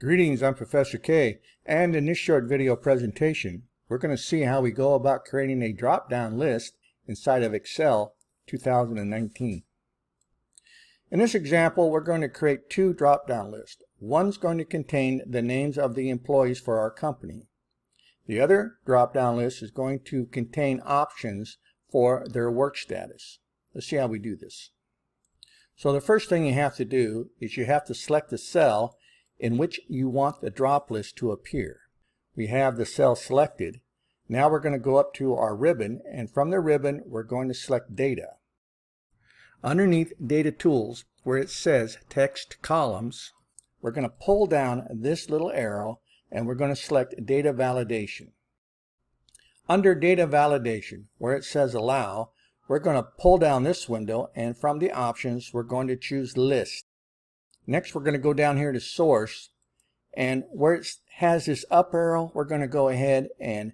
Greetings, I'm Professor K, and in this short video presentation, we're going to see how we go about creating a drop-down list inside of Excel 2019. In this example, we're going to create two drop-down lists. One's going to contain the names of the employees for our company. The other drop-down list is going to contain options for their work status. Let's see how we do this. So the first thing you have to do is you have to select the cell in which you want the drop list to appear. We have the cell selected. Now we're going to go up to our ribbon, and from the ribbon we're going to select Data. Underneath Data Tools, where it says Text Columns, we're going to pull down this little arrow and we're going to select Data Validation. Under Data Validation, where it says Allow, we're going to pull down this window, and from the options we're going to choose List. Next, we're going to go down here to Source, and where it has this up arrow, we're going to go ahead and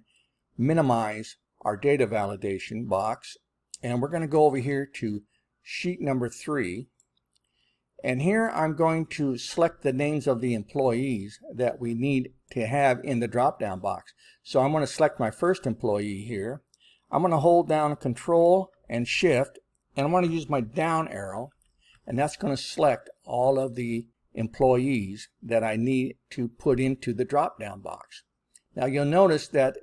minimize our data validation box, and we're going to go over here to sheet number 3, and here I'm going to select the names of the employees that we need to have in the drop-down box. So I'm going to select my first employee here. I'm going to hold down Control and Shift, and I'm going to use my down arrow, and that's going to select all of the employees that I need to put into the drop-down box. Now you'll notice that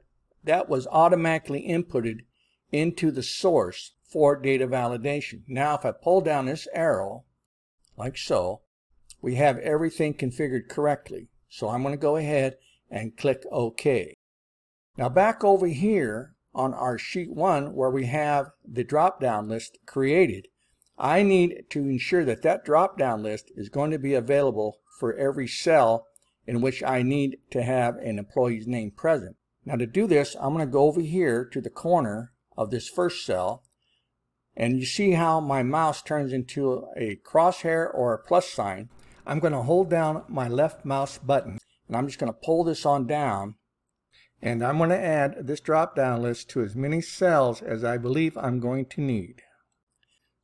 that was automatically inputted into the source for data validation. Now if I pull down this arrow, like so, we have everything configured correctly. So I'm going to go ahead and click OK. Now back over here on our sheet 1 where we have the drop-down list created, I need to ensure that that drop-down list is going to be available for every cell in which I need to have an employee's name present. Now to do this, I'm going to go over here to the corner of this first cell, and you see how my mouse turns into a crosshair or a plus sign. I'm going to hold down my left mouse button, and I'm just going to pull this on down, and I'm going to add this drop-down list to as many cells as I believe I'm going to need.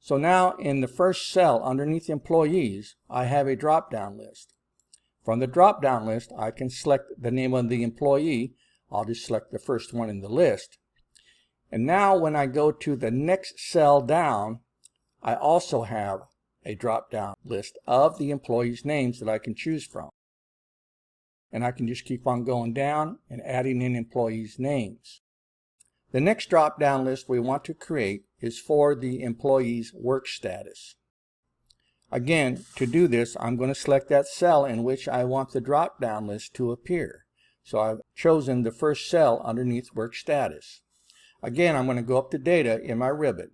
So now in the first cell underneath employees, I have a drop-down list. From the drop-down list, I can select the name of the employee. I'll just select the first one in the list. And now when I go to the next cell down, I also have a drop-down list of the employees' names that I can choose from. And I can just keep on going down and adding in employees' names. The next drop-down list we want to create is for the employee's work status. Again, to do this, I'm going to select that cell in which I want the drop-down list to appear. So I've chosen the first cell underneath work status. Again, I'm going to go up to Data in my ribbon.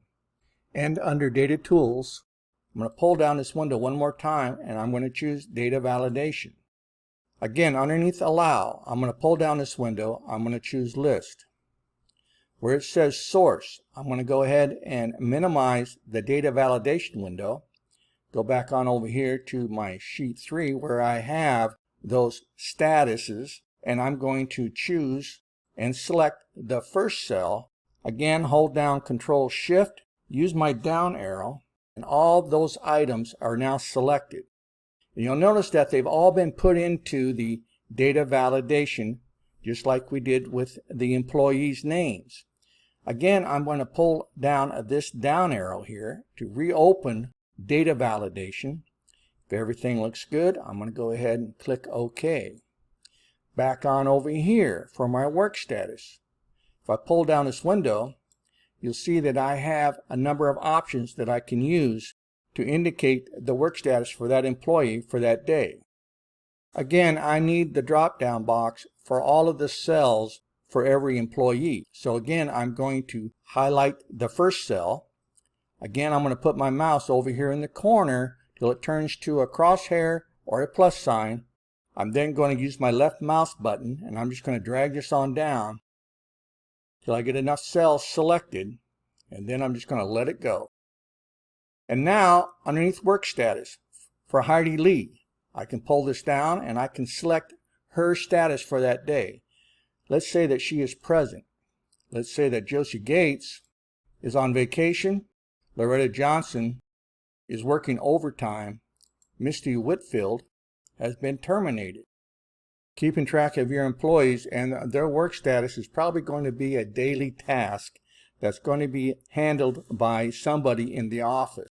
And under Data Tools, I'm going to pull down this window one more time, and I'm going to choose Data Validation. Again, underneath Allow, I'm going to pull down this window. I'm going to choose List. Where it says Source, I'm going to go ahead and minimize the data validation window. Go back on over here to my sheet 3 where I have those statuses, and I'm going to choose and select the first cell. Again, hold down Control Shift, use my down arrow, and all those items are now selected. And you'll notice that they've all been put into the data validation just like we did with the employees' names. Again, I'm going to pull down this down arrow here to reopen data validation. If everything looks good, I'm going to go ahead and click OK. Back on over here for my work status. If I pull down this window, you'll see that I have a number of options that I can use to indicate the work status for that employee for that day. Again, I need the drop-down box for all of the cells for every employee. So again, I'm going to highlight the first cell. Again, I'm going to put my mouse over here in the corner till it turns to a crosshair or a plus sign. I'm then going to use my left mouse button, and I'm just going to drag this on down till I get enough cells selected, and then I'm just going to let it go. And now, underneath work status, for Heidi Lee, I can pull this down and I can select her status for that day. Let's say that she is present. Let's say that Josie Gates is on vacation, Loretta Johnson is working overtime, Misty Whitfield has been terminated. Keeping track of your employees and their work status is probably going to be a daily task that's going to be handled by somebody in the office.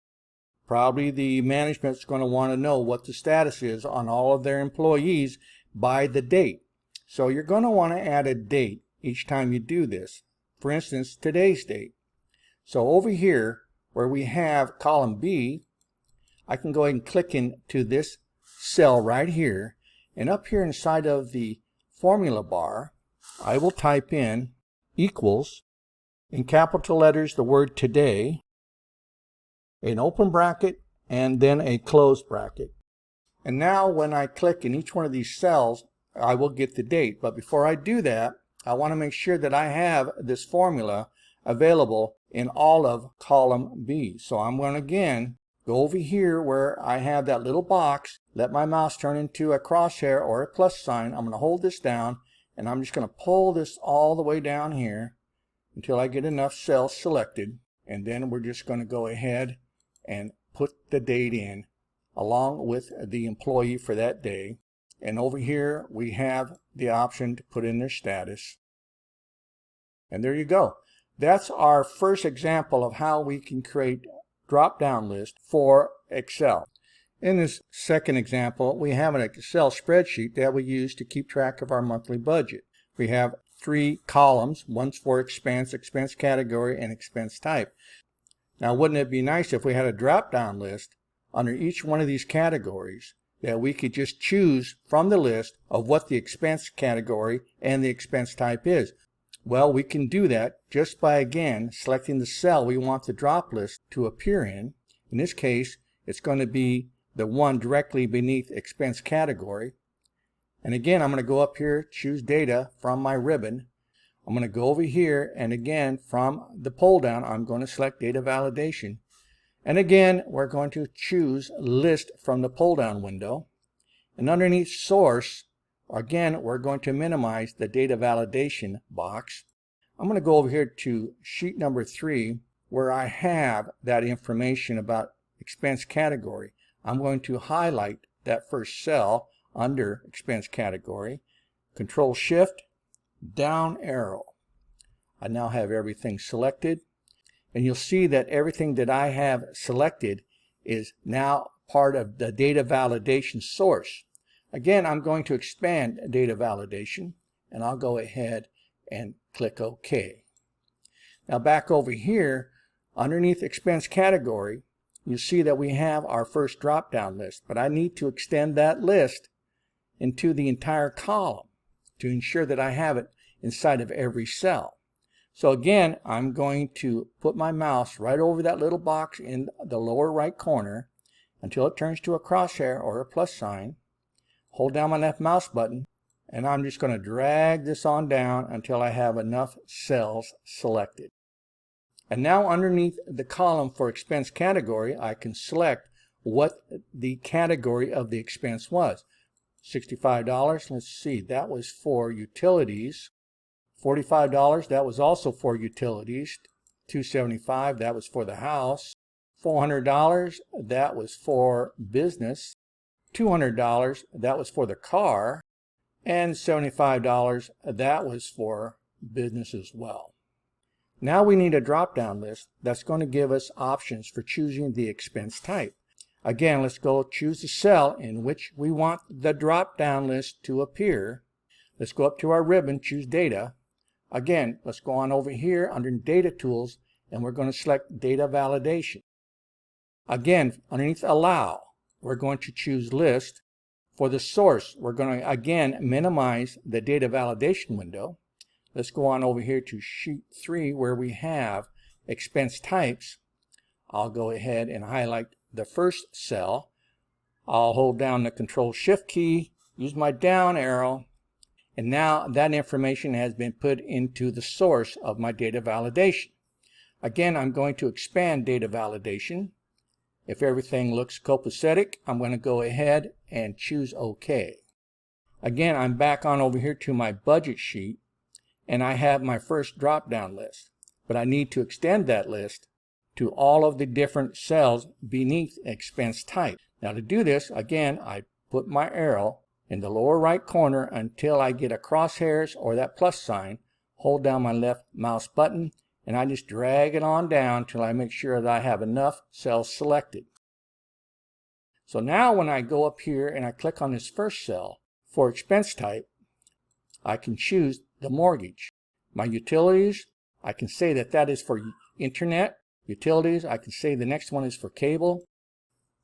Probably the management's going to want to know what the status is on all of their employees by the date. So you're going to want to add a date each time you do this. For instance, today's date. So over here where we have column B, I can go ahead and click into this cell right here, and up here inside of the formula bar I will type in equals, in capital letters, the word today, an open bracket, and then a closed bracket. And now when I click in each one of these cells, I will get the date. But before I do that, I want to make sure that I have this formula available in all of column B. So I'm going to again go over here where I have that little box, let my mouse turn into a crosshair or a plus sign. I'm going to hold this down, and I'm just going to pull this all the way down here until I get enough cells selected. And then we're just going to go ahead and put the date in along with the employee for that day. And over here we have the option to put in their status. And there you go. That's our first example of how we can create drop-down list for Excel. In this second example, we have an Excel spreadsheet that we use to keep track of our monthly budget. We have 3 columns. One's for expense, expense category, and expense type. Now, wouldn't it be nice if we had a drop-down list under each one of these categories that we could just choose from the list of what the expense category and the expense type is? Well, we can do that just by, again, selecting the cell we want the drop list to appear in. In this case, it's going to be the one directly beneath expense category. And again, I'm going to go up here, choose data from my ribbon. I'm going to go over here, and again, from the pull down, I'm going to select data validation. And again, we're going to choose list from the pull down window. And underneath source, again, we're going to minimize the data validation box. I'm going to go over here to sheet number 3, where I have that information about expense category. I'm going to highlight that first cell under expense category, Control Shift, down arrow. I now have everything selected, and you'll see that everything that I have selected is now part of the data validation source. Again, I'm going to expand data validation, and I'll go ahead and click OK. Now back over here, underneath expense category, you see that we have our first drop-down list, but I need to extend that list into the entire column to ensure that I have it inside of every cell. So again, I'm going to put my mouse right over that little box in the lower right corner until it turns to a crosshair or a plus sign. Hold down my left mouse button, and I'm just going to drag this on down until I have enough cells selected. And now underneath the column for expense category, I can select what the category of the expense was. $65, let's see, that was for utilities. $45, that was also for utilities. $275, that was for the house. $400, that was for business. $200, that was for the car. And $75, that was for business as well. Now we need a drop-down list that's going to give us options for choosing the expense type. Again, let's go choose the cell in which we want the drop-down list to appear. Let's go up to our ribbon, choose data. Again, let's go on over here under data tools, and we're going to select data validation. Again, underneath allow, we're going to choose list. For the source, we're going to again minimize the data validation window. Let's go on over here to sheet 3 where we have expense types. I'll go ahead and highlight the first cell. I'll hold down the Control Shift key, use my down arrow, and now that information has been put into the source of my data validation. Again, I'm going to expand data validation. If everything looks copacetic, I'm going to go ahead and choose OK. Again, I'm back on over here to my budget sheet, and I have my first drop-down list. But I need to extend that list to all of the different cells beneath expense type. Now to do this, again, I put my arrow in the lower right corner until I get a crosshairs or that plus sign. Hold down my left mouse button and I just drag it on down till I make sure that I have enough cells selected. So now when I go up here and I click on this first cell for expense type, I can choose the mortgage. My utilities, I can say that that is for internet. Utilities, I can say the next one is for cable.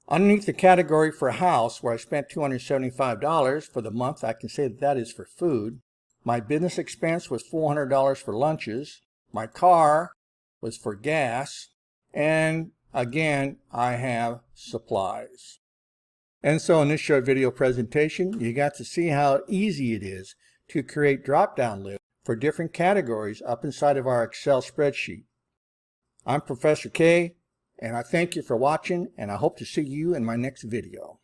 Underneath the category for house, where I spent $275 for the month, I can say that that is for food. My business expense was $400 for lunches. My car was for gas. And again, I have supplies. And so in this short video presentation, you got to see how easy it is to create drop-down lists for different categories up inside of our Excel spreadsheet. I'm Professor K, and I thank you for watching, and I hope to see you in my next video.